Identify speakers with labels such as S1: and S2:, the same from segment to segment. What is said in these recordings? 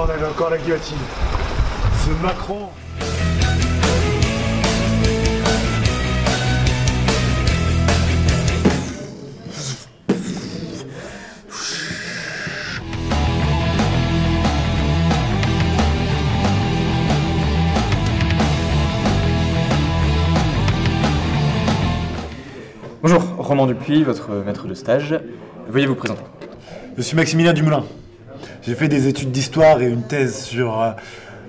S1: bordel, encore la guillotine. Ce Macron...
S2: Bonjour, Roman Dupuis, votre maître de stage. Veuillez vous présenter.
S1: Je suis Maximilien Dumoulin. J'ai fait des études d'histoire et une thèse sur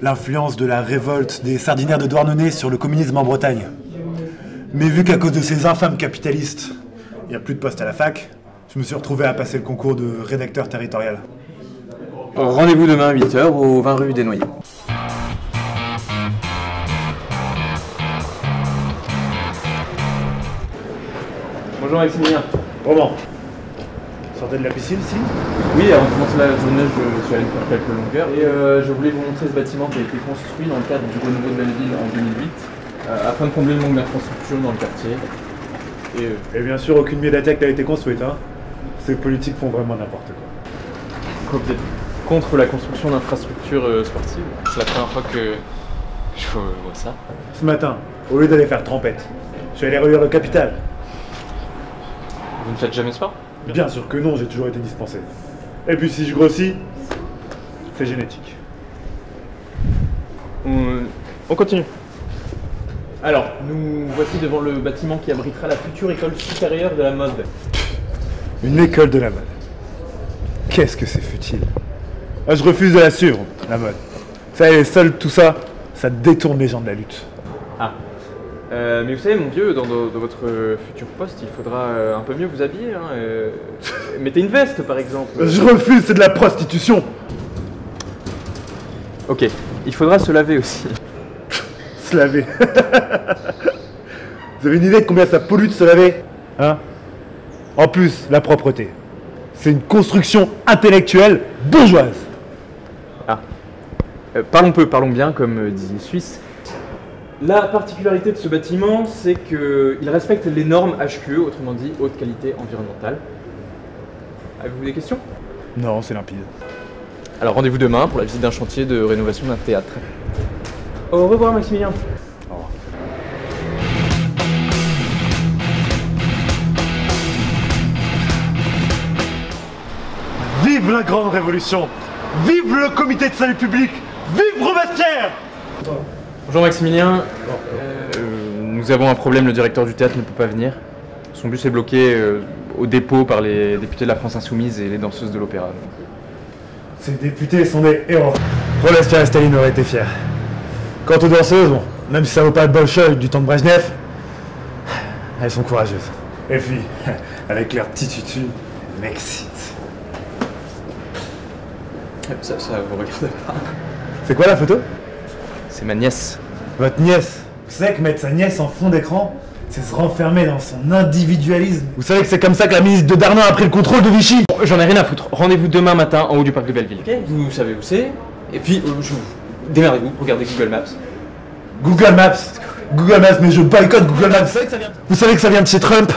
S1: l'influence de la révolte des sardinaires de Douarnenez sur le communisme en Bretagne. Mais vu qu'à cause de ces infâmes capitalistes, il n'y a plus de poste à la fac, je me suis retrouvé à passer le concours de rédacteur territorial.
S2: Rendez-vous demain à 8h au 20 rue des Noyers. Bonjour Maximilien.
S1: Roman, sortez de la piscine, si?
S2: Oui, avant de commencer la journée, je suis allé me faire quelques longueurs et je voulais vous montrer ce bâtiment qui a été construit dans le cadre du renouveau de Belleville en 2008 afin de combler le manque d'infrastructures dans le quartier.
S1: Et bien sûr, aucune médiathèque n'a été construite, hein. Ces politiques font vraiment n'importe quoi.
S2: Quoi, vous êtes contre la construction d'infrastructures sportives? C'est la première fois que je vois ça.
S1: Ce matin, au lieu d'aller faire trempette, je suis allé relire le Capital.
S2: Vous ne faites jamais sport?
S1: Bien sûr que non, j'ai toujours été dispensé. Et puis si je grossis, c'est génétique.
S2: On continue. Alors, nous voici devant le bâtiment qui abritera la future école supérieure de la mode.
S1: Une école de la mode. Qu'est-ce que c'est futile. Ah, je refuse de la suivre, la mode. Ça, elle est seule, tout ça, ça détourne les gens de la lutte.
S2: Ah. Mais vous savez, mon vieux, dans votre futur poste, il faudra un peu mieux vous habiller. Hein, mettez une veste, par exemple.
S1: Je refuse, c'est de la prostitution.
S2: Ok, il faudra se laver aussi.
S1: Se laver. Vous avez une idée de combien ça pollue de se laver? Hein? En plus, la propreté. C'est une construction intellectuelle bourgeoise.
S2: Ah. Parlons peu, parlons bien, comme dit les Suisses. La particularité de ce bâtiment, c'est qu'il respecte les normes HQE, autrement dit haute qualité environnementale. Avez-vous des questions?
S1: Non, c'est limpide.
S2: Alors rendez-vous demain pour la visite d'un chantier de rénovation d'un théâtre. Au revoir Maximilien.
S1: Au revoir. Vive la grande révolution! Vive le comité de salut public! Vive Robespierre!
S2: Bonjour Maximilien. Nous avons un problème, le directeur du théâtre ne peut pas venir. Son bus est bloqué au dépôt par les députés de la France Insoumise et les danseuses de l'opéra.
S1: Ces députés sont des héros. Robespierre et Staline auraient été fiers. Quant aux danseuses, bon, même si ça vaut pas le Bolchoï du temps de Brejnev, elles sont courageuses. Et puis, avec leur petit tutu, m'excite.
S2: Ça vous regarde pas.
S1: C'est quoi la photo?
S2: C'est ma nièce.
S1: Votre nièce. Vous savez que mettre sa nièce en fond d'écran, c'est se renfermer dans son individualisme. Vous savez que c'est comme ça que la ministre de Darmanin a pris le contrôle de Vichy.
S2: Bon, j'en ai rien à foutre. Rendez-vous demain matin en haut du parc de Belleville. Ok, vous savez où c'est. Et puis, démerdez-vous, regardez Google Maps.
S1: Google Maps. Google Maps, mais je boycotte Google Maps. Vous savez que ça vient de chez Trump.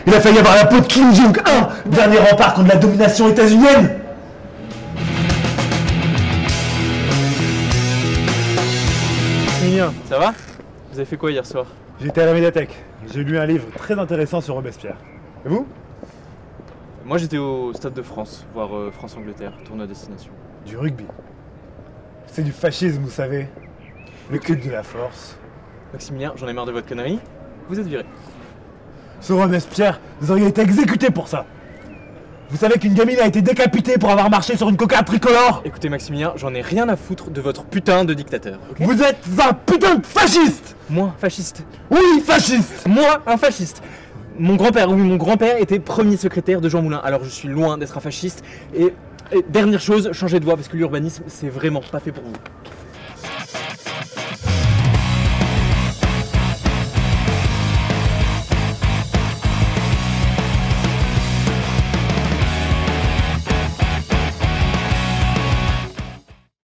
S1: Il a failli avoir la peau de Kim Jong-un, dernier rempart contre la domination états-unienne.
S2: Ça va? Vous avez fait quoi hier soir?
S1: J'étais à la médiathèque. J'ai lu un livre très intéressant sur Robespierre. Et vous?
S2: Moi j'étais au Stade de France, voir France-Angleterre, tournoi à destination.
S1: Du rugby. C'est du fascisme, vous savez. Le culte de la force.
S2: Maximilien, j'en ai marre de votre connerie. Vous êtes viré.
S1: Ce Robespierre, vous auriez été exécuté pour ça. Vous savez qu'une gamine a été décapitée pour avoir marché sur une cocarde tricolore?
S2: Écoutez Maximilien, j'en ai rien à foutre de votre putain de dictateur. Okay?
S1: Vous êtes un putain de fasciste!
S2: Moi, fasciste.
S1: Oui, fasciste!
S2: Moi, un fasciste. Mon grand-père était premier secrétaire de Jean Moulin, alors je suis loin d'être un fasciste. Et dernière chose, changez de voie parce que l'urbanisme, c'est vraiment pas fait pour vous.